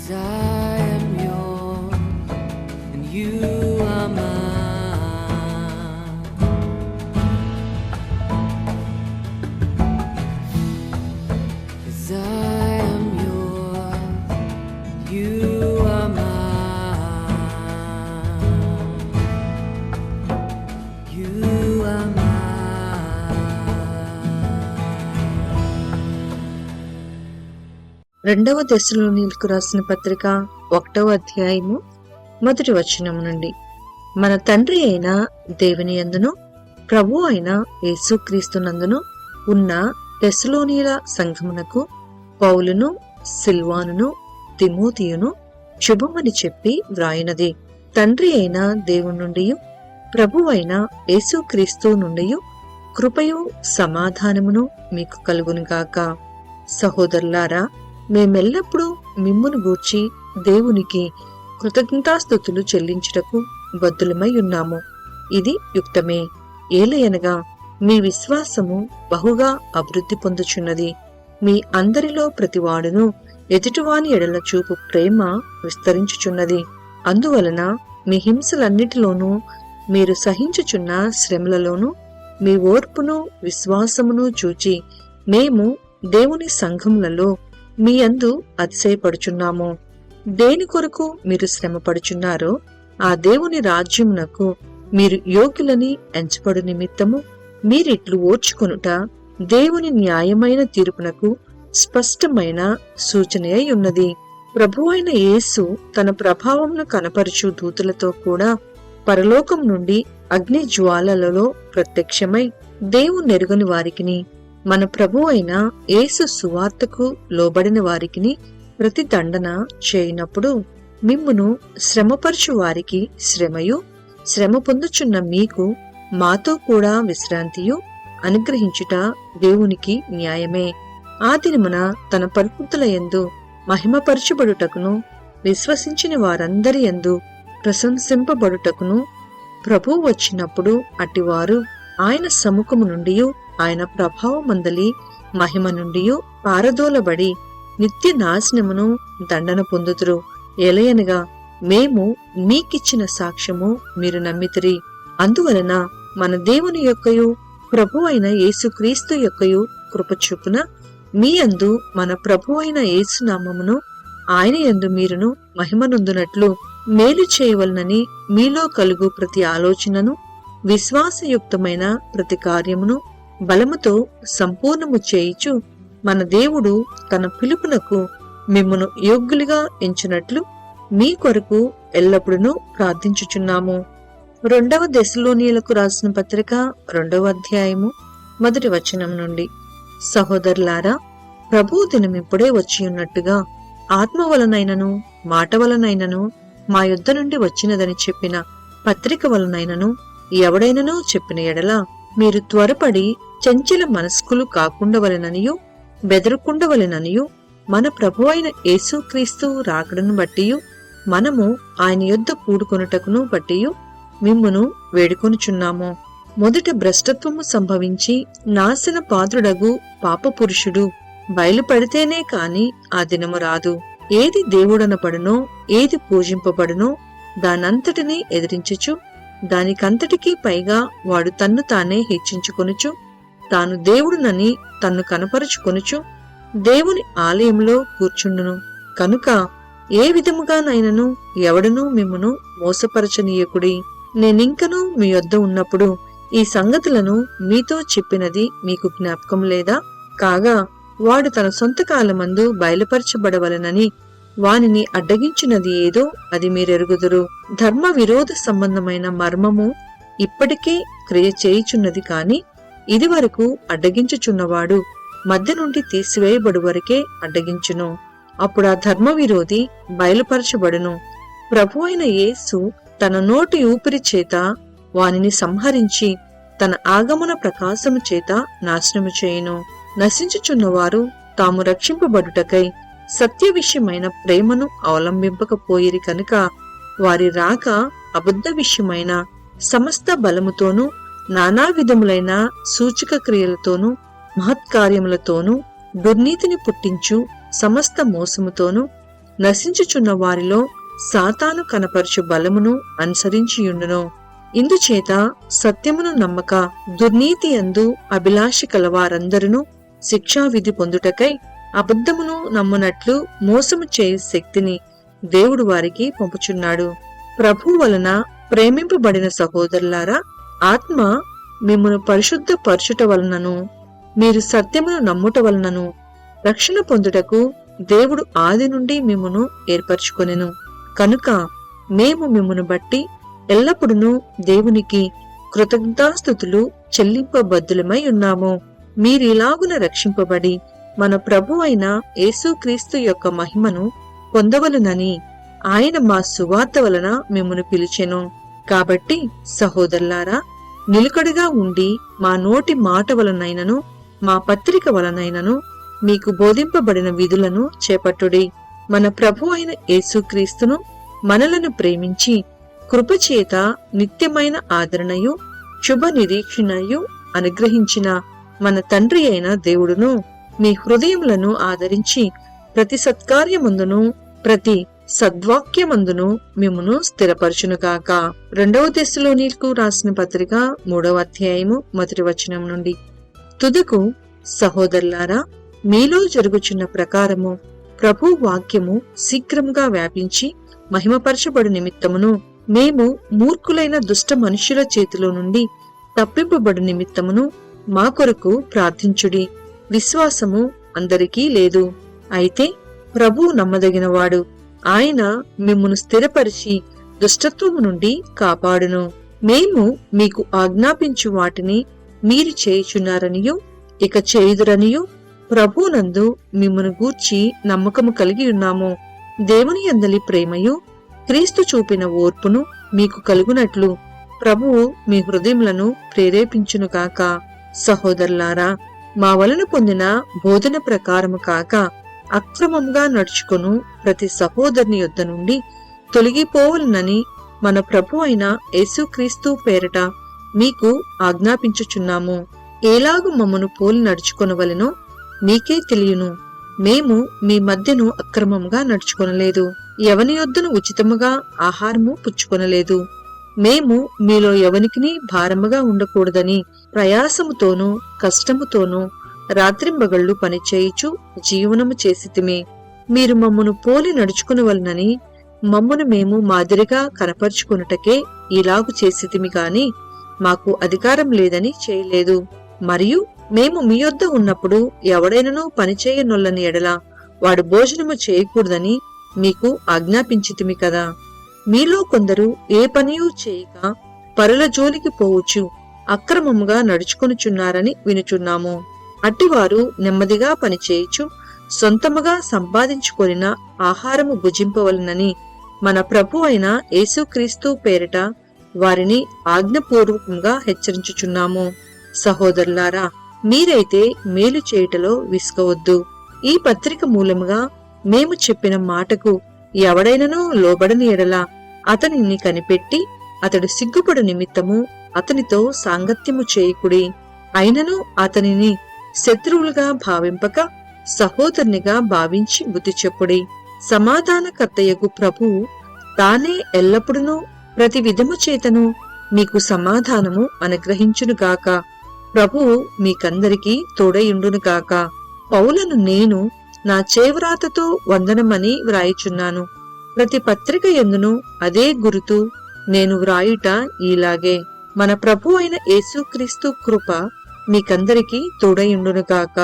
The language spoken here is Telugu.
'Cause I am yours and you are mine. 'Cause I am yours, you are mine. You are mine. రెండవ దశలోనికు రాసిన పత్రిక 1వ అధ్యాయము మొదటి వచనము నుండి. మన తండ్రి అయిన దేవుని యందును ప్రభు అయిన యేసుక్రీస్తునందును ఉన్న తెస్సలోనియుల సంఘమునకు పౌలును సిల్వానును తిమోతియును శుభమని చెప్పి వ్రాయినది. తండ్రి అయిన దేవుని నుండి ప్రభు అయిన యేసుక్రీస్తు నుండి కృపయు సమాధానమును మీకు కలుగునుగాక. సహోదరులారా, మేమెల్లప్పుడూ మిమ్మును గూర్చి దేవునికి కృతజ్ఞతాస్తుతులు చెల్లించుటకు బద్ధులమై ఉన్నాము. ఇది యుక్తమే. ఏలయనగా మీ విశ్వాసము బహుగా అభివృద్ధి పొందుచున్నది. మీ అందరిలో ప్రతివాడును ఎదుటివాని ఎడల చూపు ప్రేమ విస్తరించుచున్నది. అందువలన మీ హింసలన్నిటిలోనూ మీరు సహించుచున్న శ్రమలలోనూ మీ ఓర్పును విశ్వాసమును చూచి మేము దేవుని సంఘములలో మీ యందు అతిశయపడుచున్నాము. దేని కొరకు మీరు శ్రమపడుచున్నారో ఆ దేవుని రాజ్యమునకు మీరు యోగ్యులని ఎంచబడు నిమిత్తము మీరిట్లు ఓర్చుకొనుట దేవుని న్యాయమైన తీర్పునకు స్పష్టమైన సూచనయై ఉన్నది. ప్రభువైన యేసు తన ప్రభావమును కనపరుచు దూతలతో కూడా పరలోకం నుండి అగ్ని జ్వాలలలో ప్రత్యక్షమై దేవునెరుగని వారికిని మన ప్రభు అయిన యేసు సువార్తకు లోబడిన వారికిని ప్రతిదండన చేయనప్పుడు మిమ్మును శ్రమపరచు వారికి శ్రమయు, శ్రమ పొందుచున్న మీకు మాతో కూడా విశ్రాంతియు అనుగ్రహించుట దేవునికి న్యాయమే. ఆ దినమున తన పరిశుద్ధుల యందు మహిమపరచబడుటకును విశ్వసించిన వారందరి యందు ప్రశంసింపబడుటకును ప్రభువు వచ్చినప్పుడు అట్టివారు ఆయన సముఖము నుండి ఆయన ప్రభావమందలి మహిమ నుండి పారదోలబడి నిత్య నాశనమును దండన పొందుతురు. ఎలయనగా మేము మీకిచ్చిన సాక్ష్యము మీరు నమ్మితిరి. అందువలన మన దేవుని యొక్కయు ప్రభు అయిన యేసుక్రీస్తు యొక్కయు కృపచొప్పున మీ యందు మన ప్రభు అయిన యేసునామమును ఆయన యందు మీరును మహిమనొందునట్లు మేలు చేయవలనని మీలో కలుగు ప్రతి ఆలోచనను విశ్వాసయుక్తమైన ప్రతి కార్యమును బలముతో సంపూర్ణము చేయిచు మన దేవుడు తన పిలుపునకు మిమ్మును యోగ్యులుగా ఎంచినట్లు మీ కొరకు ఎల్లప్పుడూ ప్రార్థించుచున్నాము. రెండవ దశలోనియులకు రాసిన పత్రిక 2వ అధ్యాయము మొదటి వచనం నుండి. సహోదరులారా, ప్రభు దినమిప్పుడే వచ్చి ఉన్నట్టుగా ఆత్మ వలనైనను మాట వలనైనను మా యుద్ధ నుండి వచ్చినదని చెప్పిన పత్రిక వలనైనను ఎవడైనను చెప్పిన ఎడల మీరు త్వరపడి చంచల మనస్కులు కాకుండవలెననియు బెదరకుండవలెననియు మన ప్రభు అయిన యేసుక్రీస్తు రాకడను బట్టియు మనము ఆయన యొద్ద కూడుకొనుటకును బట్టియు మిమ్మును వేడుకొనుచున్నాము. మొదట భ్రష్టత్వము సంభవించి నాశన పాత్రుడగు పాపపురుషుడు బయలుపడితేనే కాని ఆ దినము రాదు. ఏది దేవుడనపడునో ఏది పూజింపబడునో దానంతటినీ ఎదిరించుచు దానికంతటికీ పైగా వాడు తన్ను తానే హెచ్చించుకొనుచు తాను దేవుడునని తన్ను కనపరుచుకొనుచు దేవుని ఆలయంలో కూర్చుండును. కనుక ఏ విధముగానైనను ఎవడనూ మిమ్మును మోసపరచనీయకుడి. నేనింకనూ మీ యొద్ద ఉన్నప్పుడు ఈ సంగతులను మీతో చెప్పినది మీకు జ్ఞాపకం లేదా? కాగా వాడు తన సొంత కాలమందు బయలుపరచబడవలనని వానిని అడ్డగించినది ఏదో అది మీరెరుగుదురు. ధర్మ విరోధ సంబంధమైన మర్మము ఇప్పటికే క్రియ చేయుచున్నది కాని ఇదివరకు అడ్డగించుచున్నవాడు మధ్య నుండి తీసివేయబడు వరకే అడ్డగించును. అప్పుడు ఆ ధర్మ విరోధి బయలుపరచబడును. ప్రభు అయిన యేసు తన నోటి ఊపిరి చేత వానిని సంహరించి తన ఆగమన ప్రకాశము చేత నాశనము చేయును. నశించుచున్నవారు తాము రక్షింపబడుటకై సత్య విషయమైన ప్రేమను అవలంబింపకపోయిరి కనుక వారి రాక అబద్ధ విషయమైన సమస్త బలముతోనూ నానా విధములైన సూచక క్రియలతోనూ మహత్కార్యములతోనూ దుర్నీతిని పుట్టించు సమస్త మోసముతోనూ నశించుచున్న వారిలో సాతాను కనపరచు బలమును అనుసరించియుండును. ఇందుచేత సత్యమును నమ్మక దుర్నీతి యందు అభిలాషి కలవారందరూ శిక్షావిధి పొందుటకై అబద్ధమును నమ్మునట్లు మోసము చేయు శక్తిని దేవుడు వారికి పంపుచున్నాడు. ప్రభు వలన ప్రేమింపబడిన సహోదరులారా, ఆత్మ మిమ్మును పరిశుద్ధ పరచుట వలనను మీరు సత్యమును నమ్ముట వలనను రక్షణ పొందుటకు దేవుడు ఆది నుండి మిమ్మును ఏర్పరచుకొనెను. కనుక మేము మిమ్మును బట్టి ఎల్లప్పుడూ దేవునికి కృతజ్ఞతాస్తుతులు చెల్లింపబద్దులమై ఉన్నాము. మీరిలాగున రక్షింపబడి మన ప్రభు అయిన యేసుక్రీస్తు యొక్క మహిమను పొందవలనని ఆయన మా సువార్త వలన మిమ్మును పిలిచెను. కాబట్టి సహోదరులారా, నిలుకడగా ఉండి మా నోటి మాట వలనైనను మా పత్రిక వలనైనను మీకు బోధింపబడిన విధులను చేపట్టుడి. మన ప్రభు అయిన యేసుక్రీస్తును మనలను ప్రేమించి కృపచేత నిత్యమైన ఆదరణయు శుభ నిరీక్షణయు అనుగ్రహించిన మన తండ్రి అయిన దేవుడును మీ హృదయములను ఆదరించి ప్రతి సత్కార్యమందును ప్రతి సద్వాక్యమందును మిమ్మును స్థిరపరచునుగాక. 2వ దెస్సలోనీయులకు రాసిన పత్రిక 3వ అధ్యాయము 1వ వచనం నుండి. తుదకు సహోదరులారా, మీలో జరుగుచున్న ప్రకారము ప్రభు వాక్యము శీఘ్రముగా వ్యాపించి మహిమపరచబడు నిమిత్తమును మేము మూర్ఖులైన దుష్ట మనుష్యుల చేతిలో నుండి తప్పింపబడు నిమిత్తమును మా కొరకు ప్రార్థించుడి. విశ్వాసము అందరికీ లేదు, అయితే ప్రభువు నమ్మదగినవాడు. ఆయన మిమ్మును స్థిరపరిచి దుష్టత్వము నుండి కాపాడును. మేము మీకు ఆజ్ఞాపించు వాటిని మీరు చేయుచున్నారనియు ఇక చేయుదురనియు ప్రభువునందు మిమ్మును గూర్చి నమ్మకము కలిగి ఉన్నాము. దేవుని యందలి ప్రేమయు క్రీస్తు చూపిన ఓర్పును మీకు కలుగునట్లు ప్రభువు మీ హృదయములను ప్రేరేపించునుగాక. సహోదరులారా, మా వలన పొందిన బోధన ప్రకారము కాక అక్రమంగా నడుచుకొను ప్రతి సహోదరుని యొద్ద నుండి తొలగిపోవలనని మన ప్రభు అయిన యేసుక్రీస్తు పేరట మీకు ఆజ్ఞాపించుచున్నాము. ఏలాగు మమ్మను పోలి నడుచుకొనవలెనో మీకే తెలియను. మేము మీ మధ్యను అక్రమంగా నడుచుకొనలేదు, ఎవని యొద్దను ఉచితముగా ఆహారము పుచ్చుకొనలేదు. మేము మీలో ఎవనికిని భారముగా ఉండకూడదని ప్రయాసముతోనూ కష్టముతోనూ రాత్రింబగళ్లు పనిచేయుచు జీవనము చేసితిమి. మీరు మమ్మను పోలి నడుచుకునవలనని మమ్మను మేము మాదిరిగా కనపరుచుకొనుటకే ఇలాగు చేసితిమి గాని మాకు అధికారం లేదని చేయలేదు. మరియు మేము మీ యొద్ద ఉన్నప్పుడు ఎవడైనను పనిచేయనొల్లని ఎడల వాడు భోజనము చేయకూడదని మీకు ఆజ్ఞాపించితిమి కదా. మీలో కొందరు ఏ పనియూ చేయక పరుల జోలికి పోవచ్చు అక్రమముగా నడుచుకొనుచున్నారని వినుచున్నాము. అట్టివారు నెమ్మదిగా పనిచేయుచు సొంతముగా సంపాదించుకొనిన ఆహారము భుజింపవలనని మన ప్రభు అయిన యేసుక్రీస్తు పేరిట వారిని ఆజ్ఞపూర్వకంగా హెచ్చరించుచున్నాము. సహోదరులారా, మీరైతే మేలు చేయుటలో విసుకవద్దు. ఈ పత్రిక మూలముగా మేము చెప్పిన మాటకు ఎవడైనను లోబడని ఎడల అతనిని కనిపెట్టి అతడు సిగ్గుపడు నిమిత్తము అతనితో సాంగత్యము చేయకుడి. అయినను అతనిని శత్రువులుగా భావింపక సహోదరునిగా భావించి బుద్ధి చెప్పుడి. సమాధానకర్తయగు ప్రభువు తానే ఎల్లప్పుడూ ప్రతి విధము చేతను మీకు సమాధానము అనుగ్రహించునుగాక. ప్రభువు మీకందరికీ తోడయుండునుగాక. పౌలను నేను నా చేవ్రాతతో వందనమని వ్రాయిచున్నాను. ప్రతి పత్రిక యందును అదే గురుతు నేను వ్రాయుట ఈలాగే. మన ప్రభు అయిన యేసుక్రీస్తు కృప మీకందరికీ తోడయుండునుగాక.